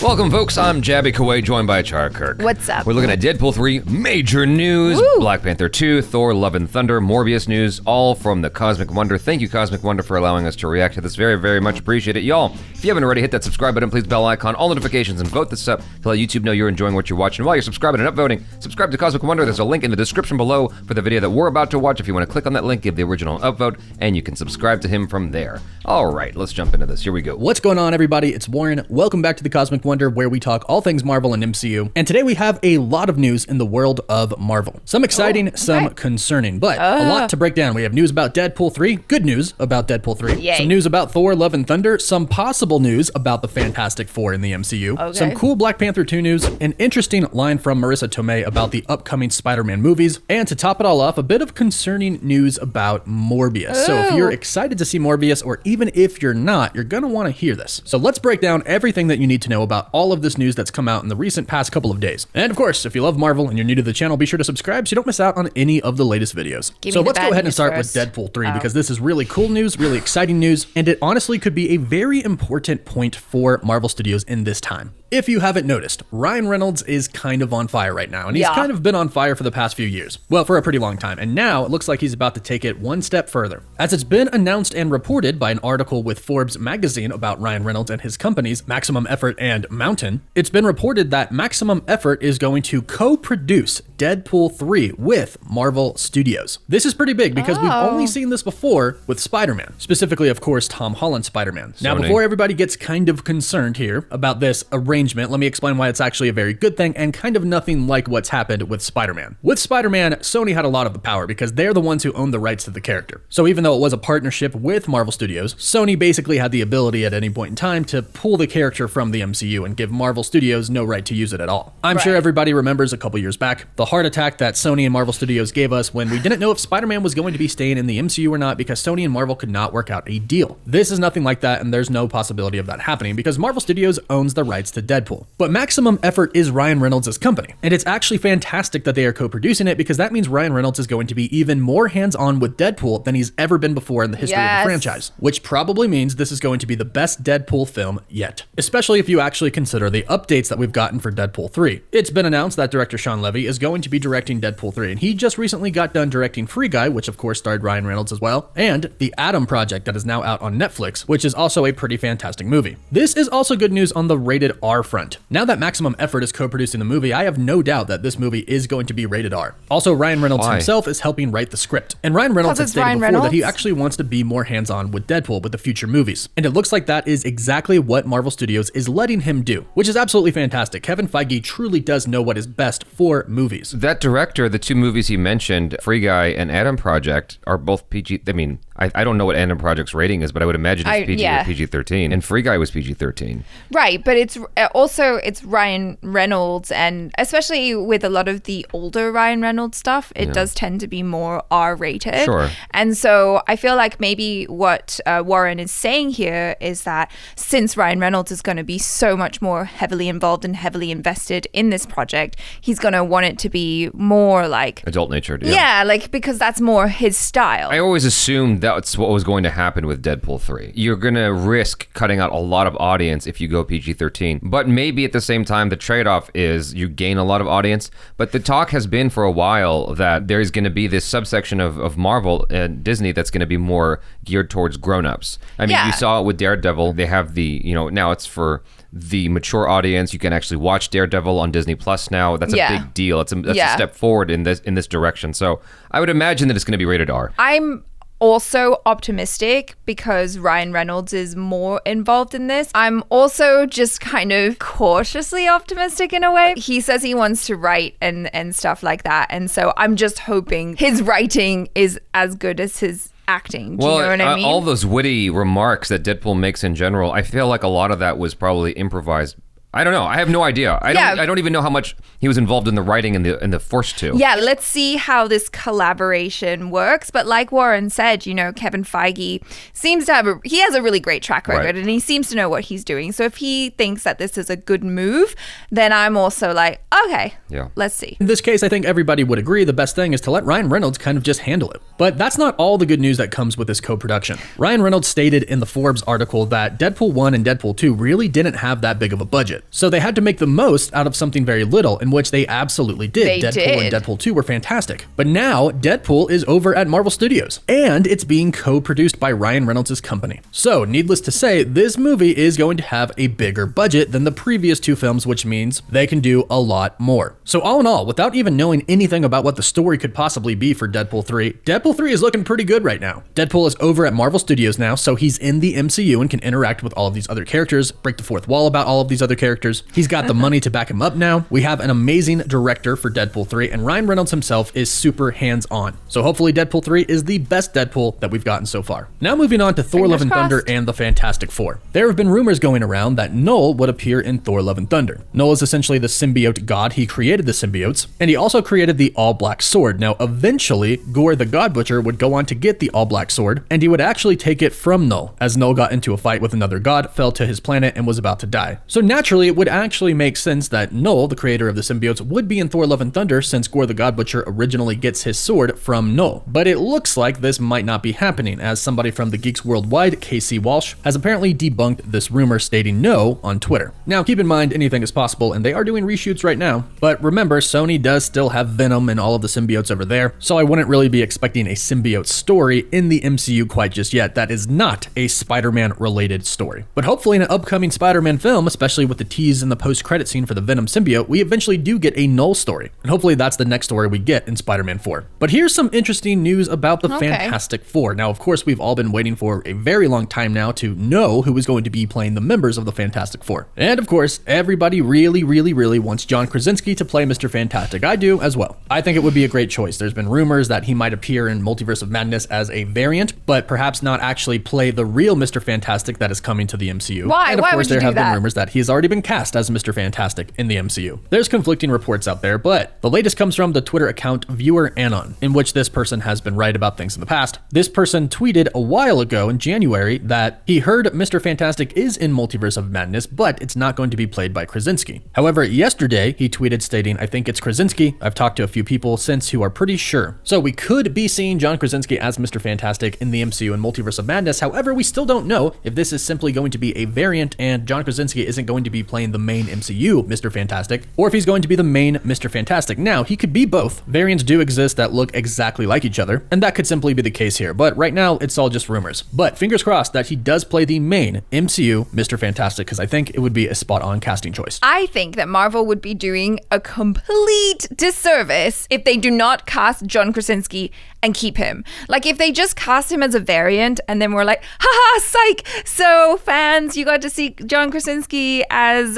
Welcome, folks. I'm Jabby Okoye, joined by Char Kirk. What's up? We're looking at Deadpool 3, major news, Woo! Black Panther 2, Thor, Love and Thunder, Morbius news, all from the Cosmic Wonder. Thank you, Cosmic Wonder, for allowing us to react to this. Very, very much appreciate it. Y'all, if you haven't already, hit that subscribe button, please bell icon, all notifications, and vote this up to let YouTube know you're enjoying what you're watching. While you're subscribing and upvoting, subscribe to Cosmic Wonder. There's a link in the description below for the video that we're about to watch. If you want to click on that link, give the original upvote, and you can subscribe to him from there. All right, let's jump into this. Here we go. What's going on, everybody? It's Warren. Welcome back to the Cosmic Wonder, where we talk all things Marvel and MCU. And today we have a lot of news in the world of Marvel. Some exciting, some concerning, but a lot to break down. We have news about Deadpool 3, good news about Deadpool 3, Yay. some news about Thor, Love and Thunder, some possible news about the Fantastic Four in the MCU, some cool Black Panther 2 news, an interesting line from Marissa Tomei about the upcoming Spider-Man movies, and to top it all off, a bit of concerning news about Morbius. So if you're excited to see Morbius, or even if you're not, you're gonna want to hear this. So let's break down everything that you need to know about all of this news that's come out in the recent past couple of days. And of course, if you love Marvel and you're new to the channel, be sure to subscribe so you don't miss out on any of the latest videos. So let's go ahead and start with Deadpool 3 because this is really cool news, really exciting news, and it honestly could be a very important point for Marvel Studios in this time. If you haven't noticed, Ryan Reynolds is kind of on fire right now, and he's kind of been on fire for the past few years. Well, for a pretty long time, and now it looks like he's about to take it one step further. As it's been announced and reported by an article with Forbes magazine about Ryan Reynolds and his companies, Maximum Effort and Mountain, it's been reported that Maximum Effort is going to co-produce Deadpool 3 with Marvel Studios. This is pretty big because we've only seen this before with Spider-Man, specifically, of course, Tom Holland's Spider-Man. Now, before everybody gets kind of concerned here about this arrangement, let me explain why it's actually a very good thing and kind of nothing like what's happened with Spider-Man. With Spider-Man, Sony had a lot of the power because they're the ones who own the rights to the character. So even though it was a partnership with Marvel Studios, Sony basically had the ability at any point in time to pull the character from the MCU and give Marvel Studios no right to use it at all. I'm sure everybody remembers a couple years back, the heart attack that Sony and Marvel Studios gave us when we didn't know if Spider-Man was going to be staying in the MCU or not because Sony and Marvel could not work out a deal. This is nothing like that, and there's no possibility of that happening because Marvel Studios owns the rights to Deadpool. But Maximum Effort is Ryan Reynolds' company, and it's actually fantastic that they are co-producing it because that means Ryan Reynolds is going to be even more hands-on with Deadpool than he's ever been before in the history of the franchise, which probably means this is going to be the best Deadpool film yet, especially if you actually consider the updates that we've gotten for Deadpool 3. It's been announced that director Shawn Levy is going to be directing Deadpool 3, and he just recently got done directing Free Guy, which of course starred Ryan Reynolds as well, and The Atom Project that is now out on Netflix, which is also a pretty fantastic movie. This is also good news on the rated R front. Now that Maximum Effort is co-producing the movie, I have no doubt that this movie is going to be rated R. Also, Ryan Reynolds himself is helping write the script. And Ryan Reynolds had stated before that he actually wants to be more hands-on with Deadpool with the future movies. And it looks like that is exactly what Marvel Studios is letting him do, which is absolutely fantastic. Kevin Feige truly does know what is best for movies. That director, the two movies he mentioned, Free Guy and Atom Project, are both PG. I mean, I don't know what Atom Project's rating is, but I would imagine it's PG or PG-13. And Free Guy was PG-13. Right, but it's also Ryan Reynolds, and especially with a lot of the older Ryan Reynolds stuff, it does tend to be more R-rated. Sure. And so I feel like maybe what Warren is saying here is that since Ryan Reynolds is going to be so much more heavily involved and heavily invested in this project, he's going to want it to be more like adult-natured. Yeah, like because that's more his style. I always assumed that's what was going to happen with Deadpool 3. You're going to risk cutting out a lot of audience if you go PG-13, but maybe at the same time the trade-off is you gain a lot of audience. But the talk has been for a while that there's going to be this subsection of Marvel and Disney that's going to be more geared towards grown-ups. I mean, you saw it with Daredevil. They have the, now it's for the mature audience. You can actually watch Daredevil on Disney Plus now. That's a big deal. That's a step forward in this direction. So I would imagine that it's going to be rated R. I'm also optimistic because Ryan Reynolds is more involved in this. I'm also just kind of cautiously optimistic in a way. He says he wants to write and stuff like that. And so I'm just hoping his writing is as good as his acting. Do you know what I mean? All those witty remarks that Deadpool makes in general, I feel like a lot of that was probably improvised. I don't know. I have no idea. I don't even know how much he was involved in the writing in the first two. Yeah, let's see how this collaboration works. But like Warren said, Kevin Feige seems to he has a really great track record and he seems to know what he's doing. So if he thinks that this is a good move, then I'm also like, okay, let's see. In this case, I think everybody would agree the best thing is to let Ryan Reynolds kind of just handle it. But that's not all the good news that comes with this co-production. Ryan Reynolds stated in the Forbes article that Deadpool 1 and Deadpool 2 really didn't have that big of a budget. budget. So they had to make the most out of something very little, in which they absolutely did. They Deadpool did. and Deadpool 2 were fantastic. But now Deadpool is over at Marvel Studios, and it's being co-produced by Ryan Reynolds' company. So needless to say, this movie is going to have a bigger budget than the previous two films, which means they can do a lot more. So all in all, without even knowing anything about what the story could possibly be for Deadpool 3, Deadpool 3 is looking pretty good right now. Deadpool is over at Marvel Studios now, so he's in the MCU and can interact with all of these other characters, break the fourth wall about all of these other characters. He's got the money to back him up now. We have an amazing director for Deadpool 3, and Ryan Reynolds himself is super hands-on. So hopefully Deadpool 3 is the best Deadpool that we've gotten so far. Now moving on to Thor: Love and Thunder crossed. and the Fantastic Four. There have been rumors going around that Null would appear in Thor: Love and Thunder. Null is essentially the symbiote god. He created the symbiotes, and he also created the all-black sword. Now eventually, Gore the God Butcher would go on to get the all-black sword, and he would actually take it from Null, as Null got into a fight with another god, fell to his planet, and was about to die. So naturally, it would actually make sense that Null, the creator of the symbiotes, would be in Thor: Love and Thunder, since Gore the God Butcher originally gets his sword from Null. But it looks like this might not be happening, as somebody from the Geeks Worldwide, KC Walsh, has apparently debunked this rumor, stating no on Twitter. Now keep in mind, anything is possible, and they are doing reshoots right now. But remember, Sony does still have Venom and all of the symbiotes over there, so I wouldn't really be expecting a symbiote story in the MCU quite just yet. That is not a Spider-Man related story. But hopefully in an upcoming Spider-Man film, especially with the tease in the post-credit scene for the Venom symbiote, we eventually do get a Null story. And hopefully that's the next story we get in Spider-Man 4. But here's some interesting news about the Fantastic Four. Now, of course, we've all been waiting for a very long time now to know who is going to be playing the members of the Fantastic Four. And of course, everybody really wants John Krasinski to play Mr. Fantastic. I do as well. I think it would be a great choice. There's been rumors that he might appear in Multiverse of Madness as a variant, but perhaps not actually play the real Mr. Fantastic that is coming to the MCU. Why? And of Why course, would you there do have been that? rumors that he's already been cast as Mr. Fantastic in the MCU. There's conflicting reports out there, but the latest comes from the Twitter account Viewer Anon, in which this person has been right about things in the past. This person tweeted a while ago in January that he heard Mr. Fantastic is in Multiverse of Madness, but it's not going to be played by Krasinski. However, yesterday he tweeted stating, "I think it's Krasinski. I've talked to a few people since who are pretty sure." So we could be seeing John Krasinski as Mr. Fantastic in the MCU and Multiverse of Madness. However, we still don't know if this is simply going to be a variant and John Krasinski isn't going to be playing the main MCU Mr. Fantastic, or if he's going to be the main Mr. Fantastic. Now, he could be both. Variants do exist that look exactly like each other, and that could simply be the case here. But right now, it's all just rumors. But fingers crossed that he does play the main MCU Mr. Fantastic, because I think it would be a spot-on casting choice. I think that Marvel would be doing a complete disservice if they do not cast John Krasinski and keep him. Like, if they just cast him as a variant and then we're like, haha, psych! So, fans, you got to see John Krasinski as,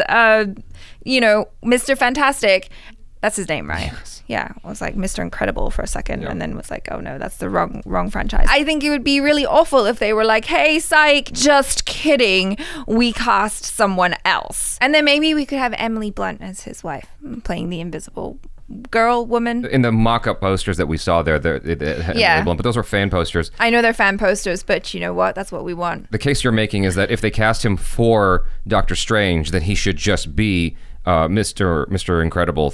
Mr. Fantastic. That's his name, right? Yes. Yeah, I was like Mr. Incredible for a second, and then was like, oh no, that's the wrong franchise. I think it would be really awful if they were like, hey, psych, just kidding, we cast someone else. And then maybe we could have Emily Blunt as his wife, playing the invisible woman. In the mock-up posters that we saw there, Yeah. but those were fan posters. I know they're fan posters, but you know what? That's what we want. The case you're making is that if they cast him for Doctor Strange, then he should just be Mr. Incredible.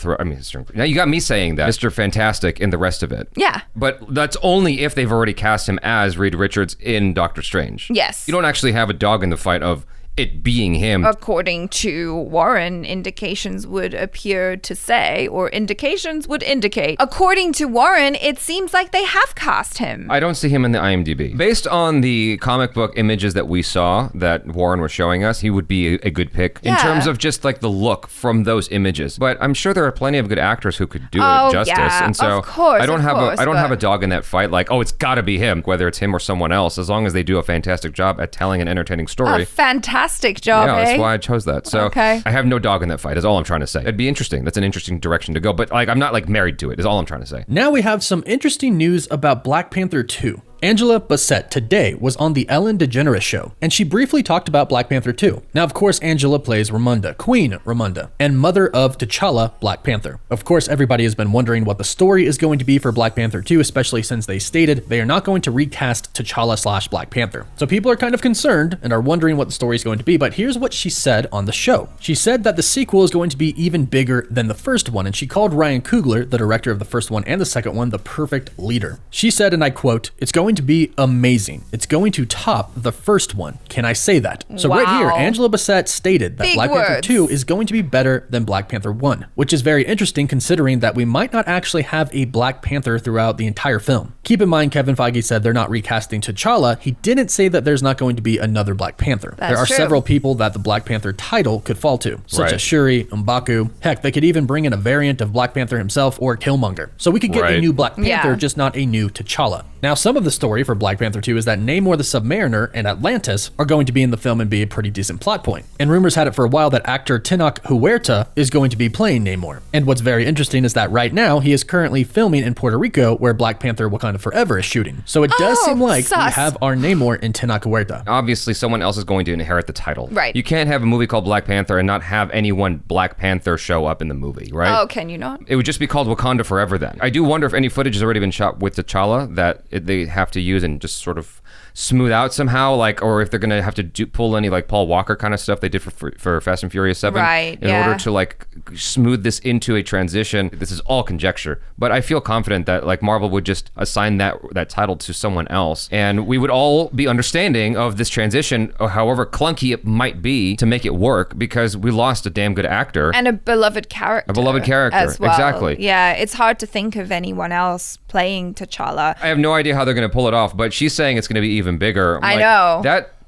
Now you got me saying that. Mr. Fantastic and the rest of it. Yeah. But that's only if they've already cast him as Reed Richards in Doctor Strange. Yes. You don't actually have a dog in the fight of it being him. According to Warren, indications would appear to say, or indications would indicate. According to Warren, it seems like they have cast him. I don't see him in the IMDb. Based on the comic book images that we saw that Warren was showing us, he would be a good pick in terms of just like the look from those images. But I'm sure there are plenty of good actors who could do it justice. Yeah, and so of course, I don't have but a dog in that fight. Like, oh, it's got to be him, whether it's him or someone else, as long as they do a fantastic job at telling an entertaining story. A fantastic job, Yeah, that's why I chose that. So Okay. I have no dog in that fight, is all I'm trying to say. It'd be interesting. That's an interesting direction to go. But like, I'm not like married to it, is all I'm trying to say. Now we have some interesting news about Black Panther 2. Angela Basett today was on the Ellen DeGeneres show, and she briefly talked about Black Panther 2. Now, of course, Angela plays Ramonda, Queen Ramonda, and mother of T'Challa, Black Panther. Of course, everybody has been wondering what the story is going to be for Black Panther 2, especially since they stated they are not going to recast T'Challa/Black Panther. So people are kind of concerned and are wondering what the story is going to be, but here's what she said on the show. She said that the sequel is going to be even bigger than the first one, and she called Ryan Coogler, the director of the first one and the second one, the perfect leader. She said, and I quote, "It's going going to be amazing. It's going to top the first one. Can I say that? So right here, Wow. Angela Basett stated that Big Black Panther words. 2 is going to be better than Black Panther 1, which is very interesting considering that we might not actually have a Black Panther throughout the entire film. Keep in mind, Kevin Feige said they're not recasting T'Challa. He didn't say that there's not going to be another Black Panther. That's there are true. several people that the Black Panther title could fall to, such Right. as Shuri, M'Baku. Heck, they could even bring in a variant of Black Panther himself or Killmonger. So we could get a Right. new Black Panther, Yeah. just not a new T'Challa. Now, some of the story for Black Panther 2 is that Namor the Submariner and Atlantis are going to be in the film and be a pretty decent plot point. And rumors had it for a while that actor Tenoch Huerta is going to be playing Namor. And what's very interesting is that right now, he is currently filming in Puerto Rico where Black Panther Wakanda Forever is shooting. So it does Oh, seem like we sus. have our Namor in Tenoch Huerta. Obviously, someone else is going to inherit the title. Right. You can't have a movie called Black Panther and not have anyone Black Panther show up in the movie, right? Oh, can you not? It would just be called Wakanda Forever then. I do wonder if any footage has already been shot with T'Challa that they have to use and just sort of smooth out somehow, like, or if they're gonna have to pull any like Paul Walker kind of stuff they did for Fast and Furious 7, Right, in yeah. order to like smooth this into a transition. This is all conjecture, but I feel confident that like Marvel would just assign that title to someone else, and we would all be understanding of this transition, or however clunky it might be, to make it work, because we lost a damn good actor. And a beloved character. A beloved character, as well. exactly. Yeah, it's hard to think of anyone else playing T'Challa. I have no idea how they're going to pull it off, but she's saying it's going to be even bigger. I know.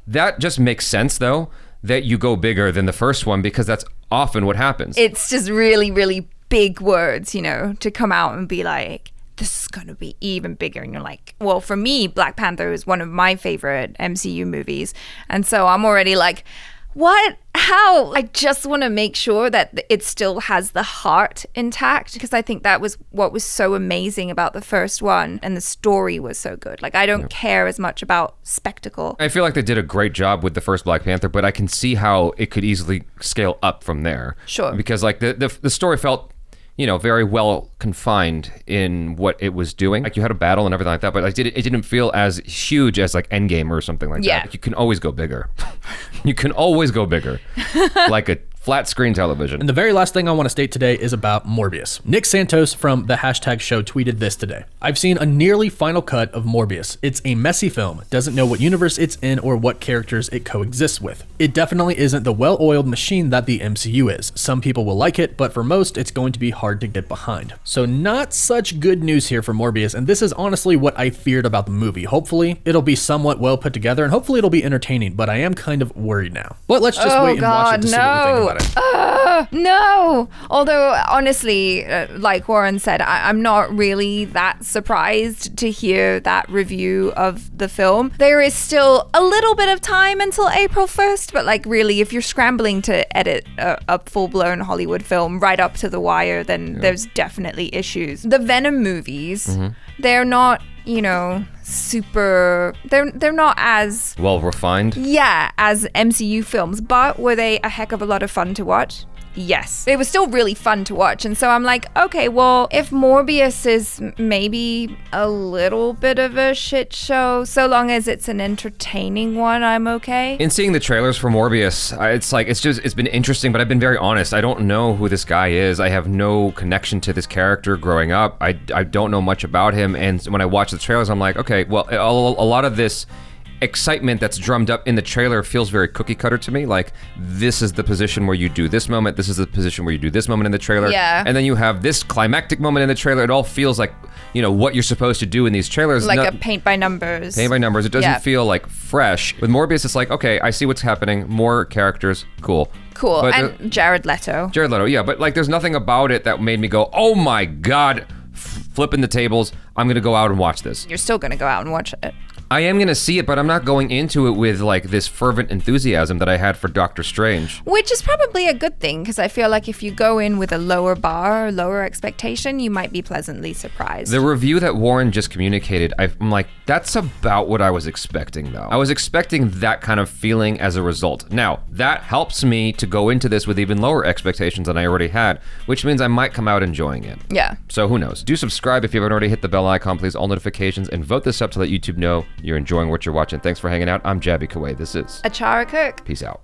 That just makes sense, though, that you go bigger than the first one, because that's often what happens. It's just really, really big words, to come out and be like, this is going to be even bigger. And you're like, well, for me, Black Panther is one of my favorite MCU movies. And so I'm already like, what? How? I just want to make sure that it still has the heart intact, because I think that was what was so amazing about the first one, and the story was so good. Like, I don't care as much about spectacle. I feel like they did a great job with the first Black Panther, but I can see how it could easily scale up from there. Sure. Because like the story felt, very well confined in what it was doing. Like, you had a battle and everything like that, but like it didn't feel as huge as like Endgame or something like Yeah. that. Like, you can always go bigger. You can always go bigger. Like a flat screen television. And the very last thing I want to state today is about Morbius. Nick Santos from the #show tweeted this today. I've seen a nearly final cut of Morbius. It's a messy film, doesn't know what universe it's in or what characters it coexists with. It definitely isn't the well-oiled machine that the MCU is. Some people will like it, but for most, it's going to be hard to get behind. So not such good news here for Morbius, and this is honestly what I feared about the movie. Hopefully, it'll be somewhat well put together, and hopefully it'll be entertaining, but I am kind of worried now. But let's just wait and watch it to see what we think about it. No. Although, honestly, like Warren said, I'm not really that surprised to hear that review of the film. There is still a little bit of time until April 1st, but like really, if you're scrambling to edit a full-blown Hollywood film right up to the wire, then there's definitely issues. The Venom movies, they're not, super, they're not as Well refined. as MCU films, but were they a heck of a lot of fun to watch? Yes. It was still really fun to watch. And so I'm like, okay, well, if Morbius is maybe a little bit of a shit show, so long as it's an entertaining one, I'm okay. In seeing the trailers for Morbius, it's been interesting, but I've been very honest. I don't know who this guy is. I have no connection to this character growing up. I don't know much about him. And when I watch the trailers, I'm like, okay, well, a lot of this excitement that's drummed up in the trailer feels very cookie cutter to me. Like, this is the position where you do this moment, this is the position where you do this moment in the trailer, and then you have this climactic moment in the trailer. It all feels like what you're supposed to do in these trailers, like a paint by numbers. It doesn't feel like fresh. With Morbius, it's like, okay, I see what's happening, more characters, cool, but, and Jared Leto, yeah, but like there's nothing about it that made me go, oh my god, flipping the tables, I'm gonna go out and watch this. You're still gonna go out and watch it. I am going to see it, but I'm not going into it with like this fervent enthusiasm that I had for Doctor Strange. Which is probably a good thing, because I feel like if you go in with a lower bar, lower expectation, you might be pleasantly surprised. The review that Warren just communicated, I'm like, that's about what I was expecting, though. I was expecting that kind of feeling as a result. Now, that helps me to go into this with even lower expectations than I already had, which means I might come out enjoying it. Yeah. So who knows? Do subscribe if you haven't already. Hit the bell icon, please, all notifications, and vote this up to let YouTube know you're enjoying what you're watching. Thanks for hanging out. I'm Jabby Kuwait. This is Achara Cook. Peace out.